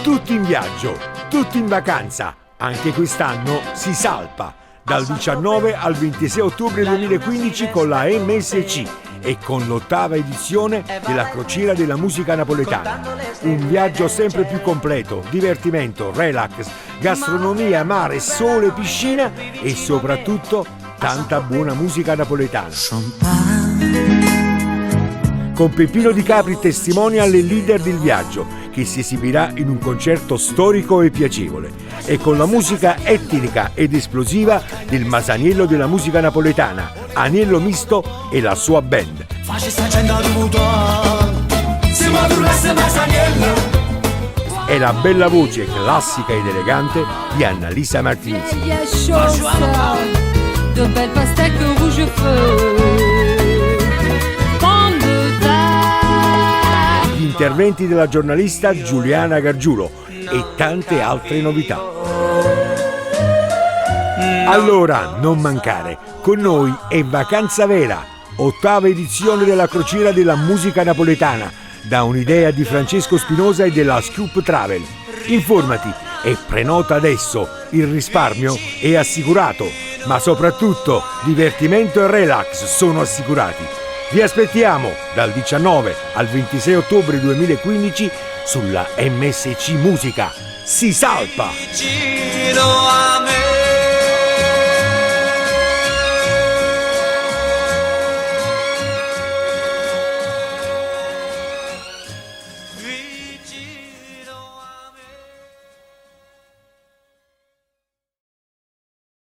Tutti in viaggio, tutti in vacanza. Anche quest'anno si salpa. Dal 19 al 26 ottobre 2015 con la MSC e con l'8ª edizione della Crociera della Musica Napoletana. Un viaggio sempre più completo, divertimento, relax, gastronomia, mare, sole, piscina e soprattutto tanta buona musica napoletana. Con Peppino Di Capri testimonial e leader del viaggio, che si esibirà in un concerto storico e piacevole, e con la musica etnica ed esplosiva del Masaniello della musica napoletana, Aniello Misto e la sua band. E la bella voce classica ed elegante di Annalisa Martinez. Gli interventi della giornalista Giuliana Gargiulo e tante altre novità. Allora, non mancare, con noi è Vacanza Vera, 8ª edizione della Crociera della Musica Napoletana, da un'idea di Francesco Spinosa e della Scoop Travel. Informati e prenota adesso, il risparmio è assicurato, ma soprattutto divertimento e relax sono assicurati. Vi aspettiamo dal 19 al 26 ottobre 2015 sulla MSC Musica. Si salpa!